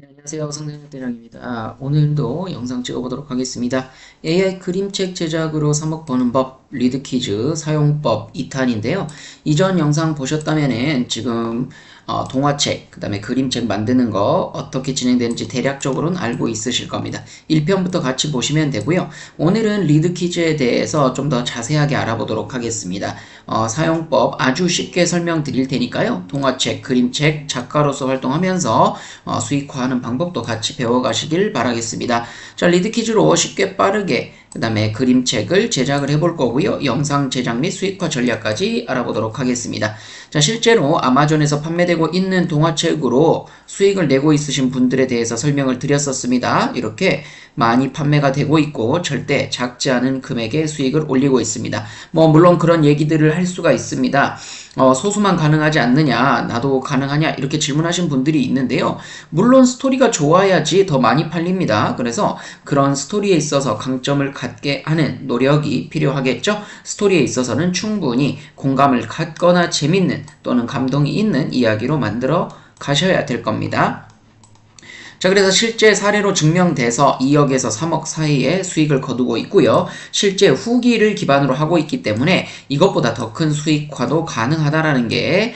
네, 안녕하세요. 성대대장입니다. 오늘도 영상 찍어보도록 하겠습니다. AI 그림책 제작으로 3억 버는 법, 리드키즈 사용법 2탄인데요. 이전 영상 보셨다면은 지금 동화책, 그 다음에 그림책 만드는 거 어떻게 진행되는지 대략적으로는 알고 있으실 겁니다. 1편부터 같이 보시면 되고요. 오늘은 리드키즈에 대해서 좀 더 자세하게 알아보도록 하겠습니다. 사용법 아주 쉽게 설명드릴 테니까요. 동화책, 그림책 작가로서 활동하면서 수익화하는 방법도 같이 배워가시길 바라겠습니다. 자, 리드키즈로 쉽게 빠르게 그 다음에 그림책을 제작을 해볼 거고요. 영상 제작 및 수익화 전략까지 알아보도록 하겠습니다. 자, 실제로 아마존에서 판매되고 있는 동화책으로 수익을 내고 있으신 분들에 대해서 설명을 드렸었습니다. 이렇게 많이 판매가 되고 있고 절대 작지 않은 금액의 수익을 올리고 있습니다. 물론 그런 얘기들을 할 수가 있습니다. 소수만 가능하지 않느냐, 나도 가능하냐 이렇게 질문하신 분들이 있는데요. 물론 스토리가 좋아야지 더 많이 팔립니다. 그래서 그런 스토리에 있어서 강점을 갖게 하는 노력이 필요하겠죠. 스토리에 있어서는 충분히 공감을 갖거나 재밌는 또는 감동이 있는 이야기로 만들어 가셔야 될 겁니다. 자, 그래서 실제 사례로 증명돼서 2억에서 3억 사이의 수익을 거두고 있고요. 실제 후기를 기반으로 하고 있기 때문에 이것보다 더 큰 수익화도 가능하다라는 게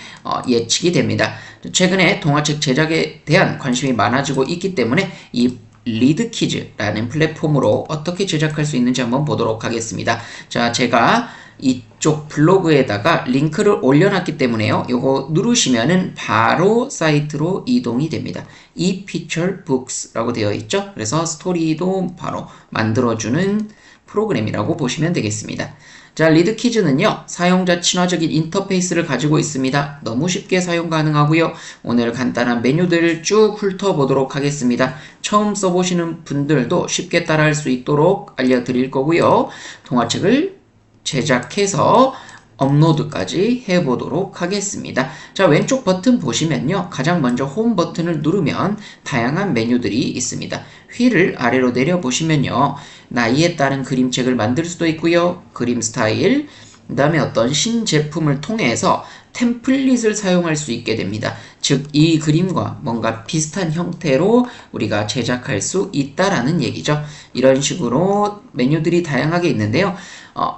예측이 됩니다. 최근에 동화책 제작에 대한 관심이 많아지고 있기 때문에 이 리드키즈라는 플랫폼으로 어떻게 제작할 수 있는지 한번 보도록 하겠습니다. 자, 제가 이쪽 블로그에다가 링크를 올려놨기 때문에요. 요거 누르시면은 바로 사이트로 이동이 됩니다. ePicture Books라고 되어 있죠. 그래서 스토리도 바로 만들어주는 프로그램이라고 보시면 되겠습니다. 자, 리드키즈는요, 사용자 친화적인 인터페이스를 가지고 있습니다. 너무 쉽게 사용 가능하고요. 오늘 간단한 메뉴들을 쭉 훑어보도록 하겠습니다. 처음 써보시는 분들도 쉽게 따라할 수 있도록 알려드릴 거고요. 동화책을 제작해서 업로드까지 해보도록 하겠습니다. 자, 왼쪽 버튼 보시면요. 가장 먼저 홈 버튼을 누르면 다양한 메뉴들이 있습니다. 휠을 아래로 내려보시면요. 나이에 따른 그림책을 만들 수도 있고요. 그림 스타일, 그 다음에 어떤 신제품을 통해서 템플릿을 사용할 수 있게 됩니다. 즉, 이 그림과 뭔가 비슷한 형태로 우리가 제작할 수 있다라는 얘기죠. 이런 식으로 메뉴들이 다양하게 있는데요.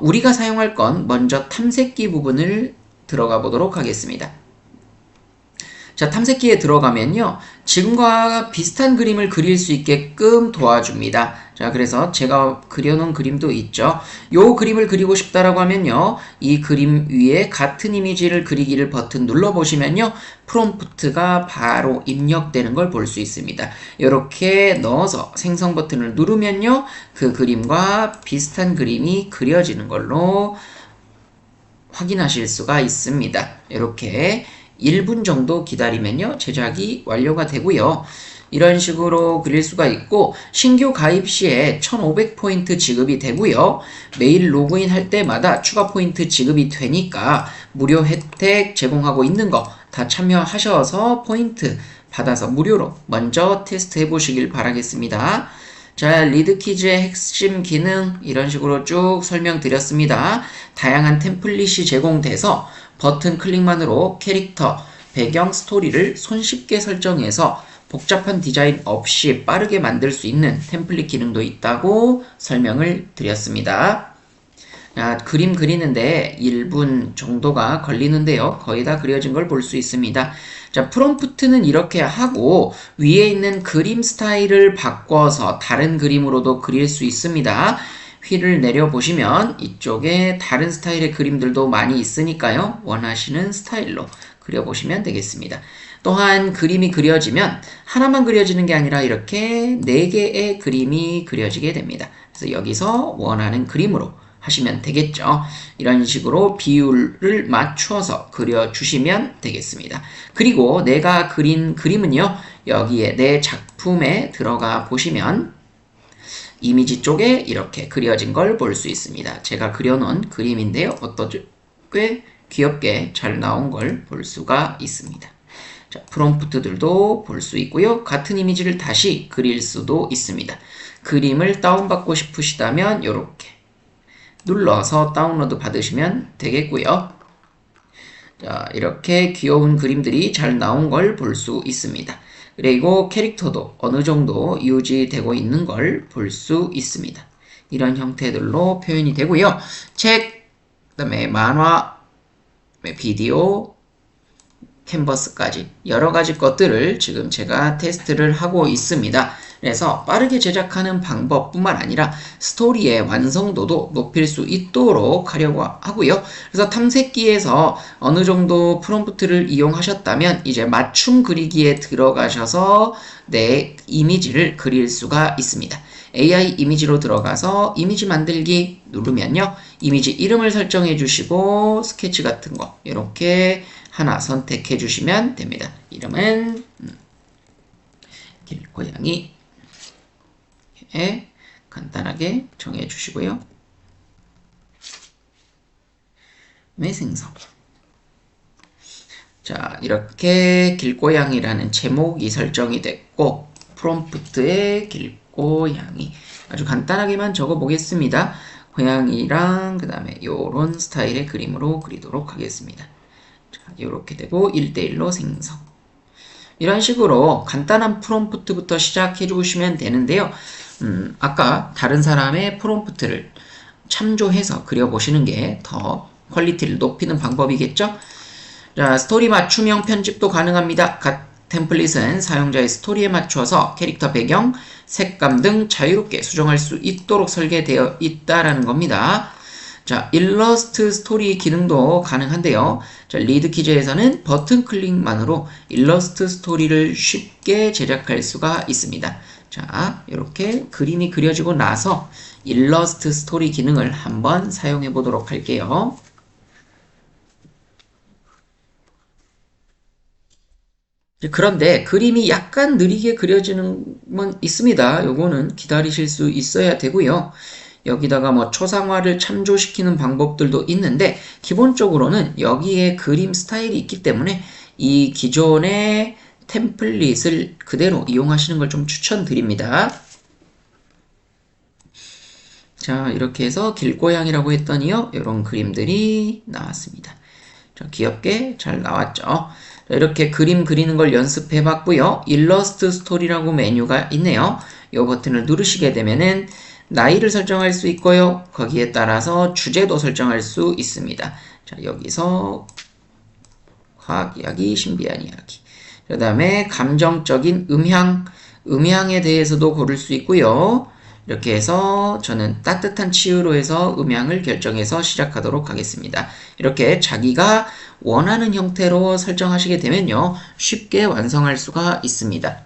우리가 사용할 건 먼저 탐색기 부분을 들어가 보도록 하겠습니다. 자, 탐색기에 들어가면요. 지금과 비슷한 그림을 그릴 수 있게끔 도와줍니다. 자, 그래서 제가 그려놓은 그림도 있죠. 요 그림을 그리고 싶다라고 하면요. 이 그림 위에 같은 이미지를 그리기를 버튼 눌러보시면요. 프롬프트가 바로 입력되는 걸 볼 수 있습니다. 이렇게 넣어서 생성 버튼을 누르면요. 그 그림과 비슷한 그림이 그려지는 걸로 확인하실 수가 있습니다. 이렇게 1분 정도 기다리면요. 제작이 완료가 되고요. 이런 식으로 그릴 수가 있고 신규 가입 시에 1500포인트 지급이 되고요. 매일 로그인 할 때마다 추가 포인트 지급이 되니까 무료 혜택 제공하고 있는 거 다 참여하셔서 포인트 받아서 무료로 먼저 테스트 해보시길 바라겠습니다. 자, 리드키즈의 핵심 기능 이런 식으로 쭉 설명드렸습니다. 다양한 템플릿이 제공돼서 버튼 클릭만으로 캐릭터, 배경, 스토리를 손쉽게 설정해서 복잡한 디자인 없이 빠르게 만들 수 있는 템플릿 기능도 있다고 설명을 드렸습니다. 자, 그림 그리는데 1분 정도가 걸리는데요. 거의 다 그려진 걸 볼 수 있습니다. 자, 프롬프트는 이렇게 하고 위에 있는 그림 스타일을 바꿔서 다른 그림으로도 그릴 수 있습니다. 휠을 내려보시면 이쪽에 다른 스타일의 그림들도 많이 있으니까요. 원하시는 스타일로 그려보시면 되겠습니다. 또한 그림이 그려지면 하나만 그려지는 게 아니라 이렇게 4개의 그림이 그려지게 됩니다. 그래서 여기서 원하는 그림으로 하시면 되겠죠. 이런 식으로 비율을 맞춰서 그려주시면 되겠습니다. 그리고 내가 그린 그림은요. 여기에 내 작품에 들어가 보시면 이미지 쪽에 이렇게 그려진 걸 볼 수 있습니다. 제가 그려놓은 그림인데요. 꽤 귀엽게 잘 나온 걸 볼 수가 있습니다. 자, 프롬프트들도 볼 수 있고요. 같은 이미지를 다시 그릴 수도 있습니다. 그림을 다운받고 싶으시다면 이렇게 눌러서 다운로드 받으시면 되겠고요. 자, 이렇게 귀여운 그림들이 잘 나온 걸 볼 수 있습니다. 그리고 캐릭터도 어느 정도 유지되고 있는 걸 볼 수 있습니다. 이런 형태들로 표현이 되고요. 책, 그다음에 만화, 비디오, 캔버스까지 여러 가지 것들을 지금 제가 테스트를 하고 있습니다. 그래서 빠르게 제작하는 방법뿐만 아니라 스토리의 완성도도 높일 수 있도록 하려고 하고요. 그래서 탐색기에서 어느 정도 프롬프트를 이용하셨다면 이제 맞춤 그리기에 들어가셔서 내 이미지를 그릴 수가 있습니다. AI 이미지로 들어가서 이미지 만들기 누르면요. 이미지 이름을 설정해 주시고 스케치 같은 거 이렇게 하나 선택해 주시면 됩니다. 이름은 길고양이 간단하게 정해 주시고요. 생성. 자, 이렇게 길고양이라는 제목이 설정이 됐고 프롬프트에 길고양이 아주 간단하게만 적어 보겠습니다. 고양이랑 그 다음에 요런 스타일의 그림으로 그리도록 하겠습니다. 자, 이렇게 되고 1대1로 생성. 이런 식으로 간단한 프롬프트부터 시작해 주시면 되는데요. 아까 다른 사람의 프롬프트를 참조해서 그려보시는 게 더 퀄리티를 높이는 방법이겠죠? 자, 스토리 맞춤형 편집도 가능합니다. 각 템플릿은 사용자의 스토리에 맞춰서 캐릭터 배경, 색감 등 자유롭게 수정할 수 있도록 설계되어 있다라는 겁니다. 자, 일러스트 스토리 기능도 가능한데요. 자, 리드키즈에서는 버튼 클릭만으로 일러스트 스토리를 쉽게 제작할 수가 있습니다. 자, 이렇게 그림이 그려지고 나서 일러스트 스토리 기능을 한번 사용해 보도록 할게요. 그런데 그림이 약간 느리게 그려지는 건 있습니다. 요거는 기다리실 수 있어야 되고요. 여기다가 뭐 초상화를 참조시키는 방법들도 있는데 기본적으로는 여기에 그림 스타일이 있기 때문에 이 기존의 템플릿을 그대로 이용하시는 걸 좀 추천드립니다. 자, 이렇게 해서 길고양이라고 했더니요. 이런 그림들이 나왔습니다. 자, 귀엽게 잘 나왔죠. 자, 이렇게 그림 그리는 걸 연습해 봤고요. 일러스트 스토리라고 메뉴가 있네요. 이 버튼을 누르시게 되면은 나이를 설정할 수 있고요. 거기에 따라서 주제도 설정할 수 있습니다. 자, 여기서 과학 이야기, 신비한 이야기. 그 다음에 감정적인 음향에 대해서도 고를 수 있고요. 이렇게 해서 저는 따뜻한 치유로 해서 음향을 결정해서 시작하도록 하겠습니다. 이렇게 자기가 원하는 형태로 설정하시게 되면요. 쉽게 완성할 수가 있습니다.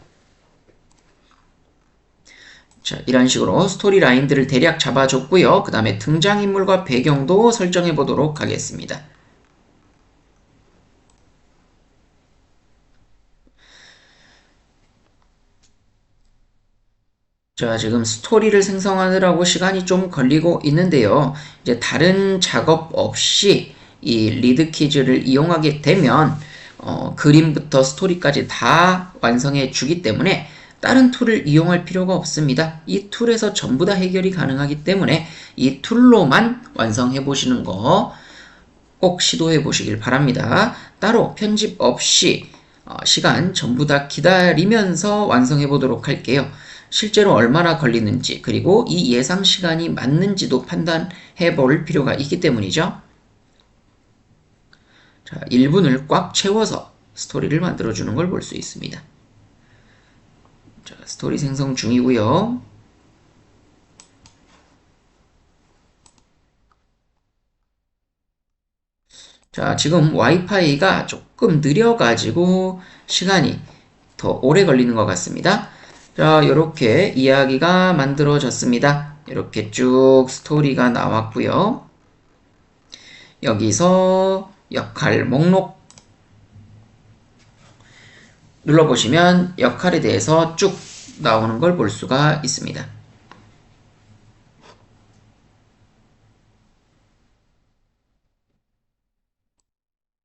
자, 이런 식으로 스토리 라인들을 대략 잡아줬고요. 그 다음에 등장인물과 배경도 설정해 보도록 하겠습니다. 자, 지금 스토리를 생성하느라고 시간이 좀 걸리고 있는데요. 이제 다른 작업 없이 이 리드키즈를 이용하게 되면 그림부터 스토리까지 다 완성해 주기 때문에 다른 툴을 이용할 필요가 없습니다. 이 툴에서 전부 다 해결이 가능하기 때문에 이 툴로만 완성해 보시는 거 꼭 시도해 보시길 바랍니다. 따로 편집 없이 시간 전부 다 기다리면서 완성해 보도록 할게요. 실제로 얼마나 걸리는지 그리고 이 예상 시간이 맞는지도 판단해 볼 필요가 있기 때문이죠. 자, 1분을 꽉 채워서 스토리를 만들어 주는 걸 볼 수 있습니다. 자, 스토리 생성 중이고요. 자, 지금 와이파이가 조금 느려가지고 시간이 더 오래 걸리는 것 같습니다. 자, 이렇게 이야기가 만들어졌습니다. 이렇게 쭉 스토리가 나왔고요. 여기서 역할 목록 눌러보시면 역할에 대해서 쭉 나오는 걸 볼 수가 있습니다.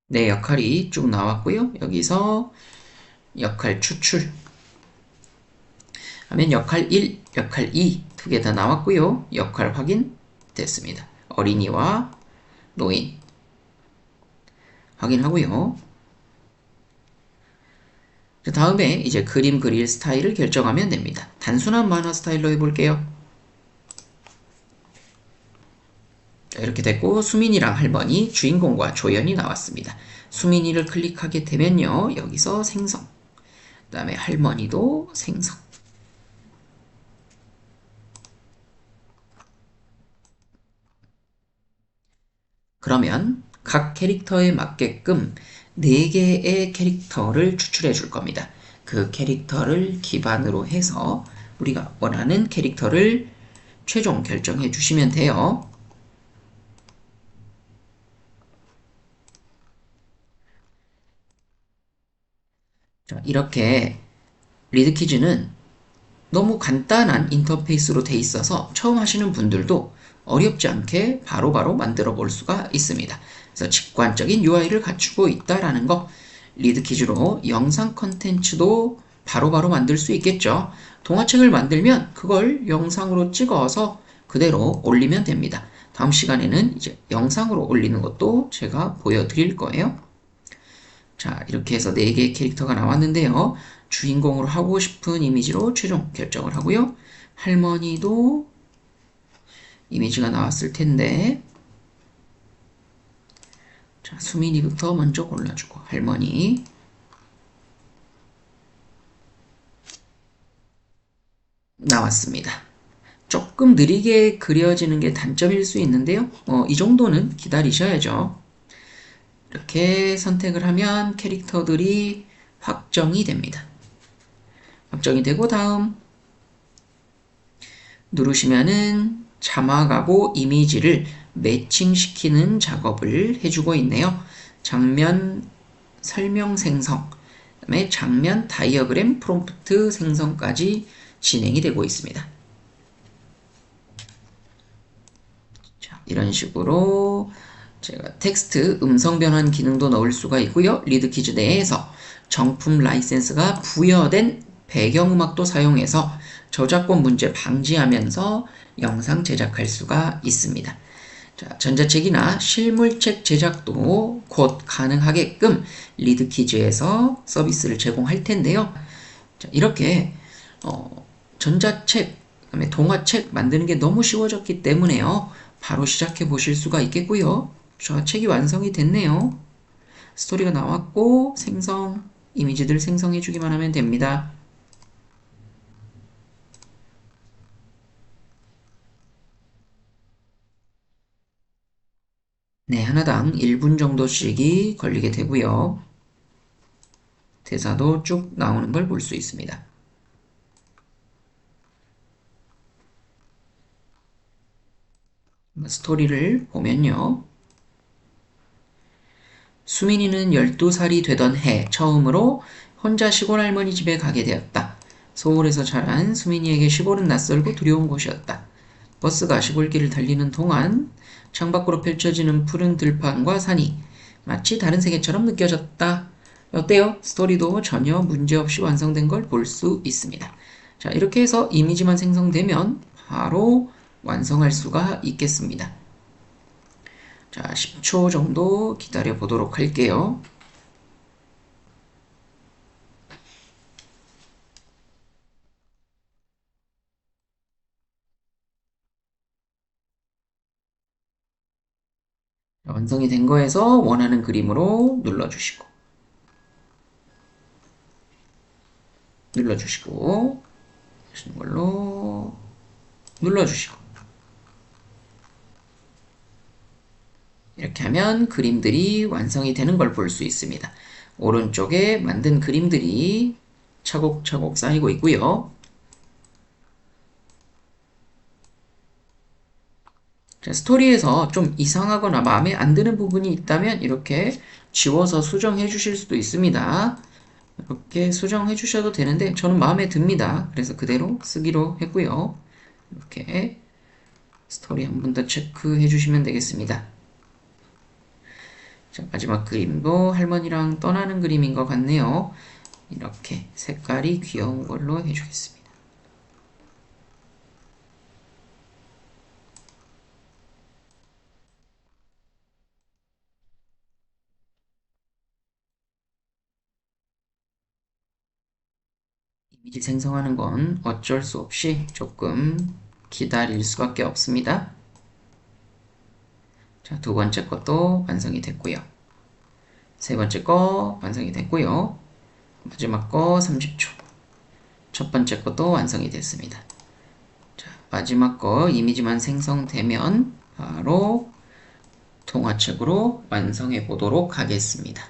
네, 역할이 쭉 나왔고요. 여기서 역할 추출 하면 역할 1, 역할 2 두 개 다 나왔고요. 역할 확인 됐습니다. 어린이와 노인 확인하고요. 그 다음에 이제 그림 그릴 스타일을 결정하면 됩니다. 단순한 만화 스타일로 해볼게요. 자, 이렇게 됐고 수민이랑 할머니, 주인공과 조연이 나왔습니다. 수민이를 클릭하게 되면요. 여기서 생성, 그 다음에 할머니도 생성. 그러면 각 캐릭터에 맞게끔 4개의 캐릭터를 추출해 줄 겁니다. 그 캐릭터를 기반으로 해서 우리가 원하는 캐릭터를 최종 결정해 주시면 돼요. 자, 이렇게 리드키즈는 너무 간단한 인터페이스로 돼 있어서 처음 하시는 분들도 어렵지 않게 바로바로 만들어 볼 수가 있습니다. 그래서 직관적인 UI를 갖추고 있다라는 거, 리드키즈로 영상 컨텐츠도 바로바로 만들 수 있겠죠. 동화책을 만들면 그걸 영상으로 찍어서 그대로 올리면 됩니다. 다음 시간에는 이제 영상으로 올리는 것도 제가 보여드릴 거예요. 자, 이렇게 해서 4개의 캐릭터가 나왔는데요. 주인공으로 하고 싶은 이미지로 최종 결정을 하고요. 할머니도 이미지가 나왔을 텐데, 자, 수민이부터 먼저 골라주고, 할머니. 나왔습니다. 조금 느리게 그려지는 게 단점일 수 있는데요. 이 정도는 기다리셔야죠. 이렇게 선택을 하면 캐릭터들이 확정이 됩니다. 확정이 되고 다음 누르시면은 자막하고 이미지를 매칭시키는 작업을 해주고 있네요. 장면 설명 생성, 그다음에 장면 다이어그램 프롬프트 생성까지 진행이 되고 있습니다. 자, 이런 식으로 제가 텍스트 음성 변환 기능도 넣을 수가 있고요. 리드키즈 내에서 정품 라이센스가 부여된 배경음악도 사용해서 저작권 문제 방지하면서 영상 제작할 수가 있습니다. 자, 전자책이나 실물책 제작도 곧 가능하게끔 리드키즈에서 서비스를 제공할 텐데요. 자, 이렇게 전자책, 그다음에 동화책 만드는 게 너무 쉬워졌기 때문에요. 바로 시작해 보실 수가 있겠고요. 자, 책이 완성이 됐네요. 스토리가 나왔고 생성, 이미지들 생성해 주기만 하면 됩니다. 네, 하나당 1분 정도씩이 걸리게 되고요. 대사도 쭉 나오는 걸 볼 수 있습니다. 스토리를 보면요. 수민이는 12살이 되던 해 처음으로 혼자 시골 할머니 집에 가게 되었다. 서울에서 자란 수민이에게 시골은 낯설고 두려운 곳이었다. 버스가 시골길을 달리는 동안 창밖으로 펼쳐지는 푸른 들판과 산이 마치 다른 세계처럼 느껴졌다. 어때요? 스토리도 전혀 문제없이 완성된 걸 볼 수 있습니다. 자, 이렇게 해서 이미지만 생성되면 바로 완성할 수가 있겠습니다. 자, 10초 정도 기다려 보도록 할게요. 완성이 된 거에서 원하는 그림으로 눌러주시고 하시는 걸로 눌러주시고 이렇게 하면 그림들이 완성이 되는 걸 볼 수 있습니다. 오른쪽에 만든 그림들이 차곡차곡 쌓이고 있고요. 자, 스토리에서 좀 이상하거나 마음에 안 드는 부분이 있다면 이렇게 지워서 수정해 주실 수도 있습니다. 이렇게 수정해 주셔도 되는데 저는 마음에 듭니다. 그래서 그대로 쓰기로 했고요. 이렇게 스토리 한 번 더 체크해 주시면 되겠습니다. 자, 마지막 그림도 할머니랑 떠나는 그림인 것 같네요. 이렇게 색깔이 귀여운 걸로 해주겠습니다. 이미지 생성하는 건 어쩔 수 없이 조금 기다릴 수밖에 없습니다. 자, 두 번째 것도 완성이 됐고요. 세 번째 거 완성이 됐고요. 마지막 거 30초. 첫 번째 것도 완성이 됐습니다. 자, 마지막 거 이미지만 생성되면 바로 동화책으로 완성해 보도록 하겠습니다.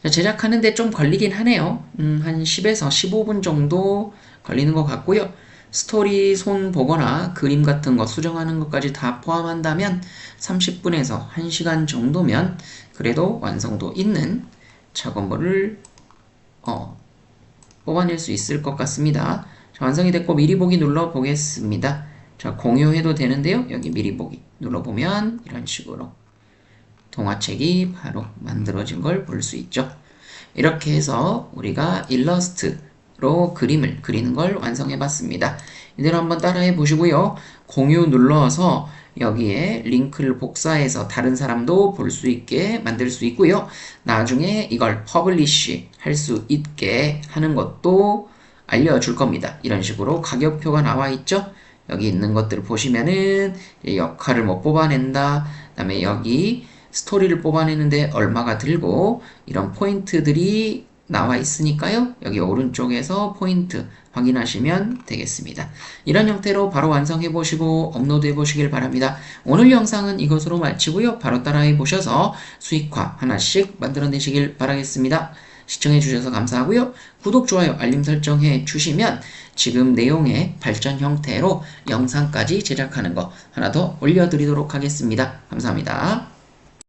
자, 제작하는데 좀 걸리긴 하네요. 한 10에서 15분 정도 걸리는 것 같고요. 스토리 손 보거나 그림 같은 거 수정하는 것까지 다 포함한다면 30분에서 1시간 정도면 그래도 완성도 있는 작업물을 뽑아낼 수 있을 것 같습니다. 자, 완성이 됐고 미리 보기 눌러 보겠습니다. 자, 공유해도 되는데요. 여기 미리 보기 눌러보면 이런 식으로 동화책이 바로 만들어진 걸 볼 수 있죠. 이렇게 해서 우리가 일러스트로 그림을 그리는 걸 완성해 봤습니다. 이대로 한번 따라해 보시고요. 공유 눌러서 여기에 링크를 복사해서 다른 사람도 볼 수 있게 만들 수 있고요. 나중에 이걸 퍼블리쉬 할 수 있게 하는 것도 알려줄 겁니다. 이런 식으로 가격표가 나와 있죠. 여기 있는 것들을 보시면은 역할을 뭐 뽑아낸다. 그 다음에 여기 스토리를 뽑아내는데 얼마가 들고 이런 포인트들이 나와 있으니까요. 여기 오른쪽에서 포인트 확인하시면 되겠습니다. 이런 형태로 바로 완성해 보시고 업로드해 보시길 바랍니다. 오늘 영상은 이것으로 마치고요. 바로 따라해 보셔서 수익화 하나씩 만들어내시길 바라겠습니다. 시청해 주셔서 감사하고요. 구독, 좋아요, 알림 설정해 주시면 지금 내용의 발전 형태로 영상까지 제작하는 거 하나 더 올려드리도록 하겠습니다. 감사합니다.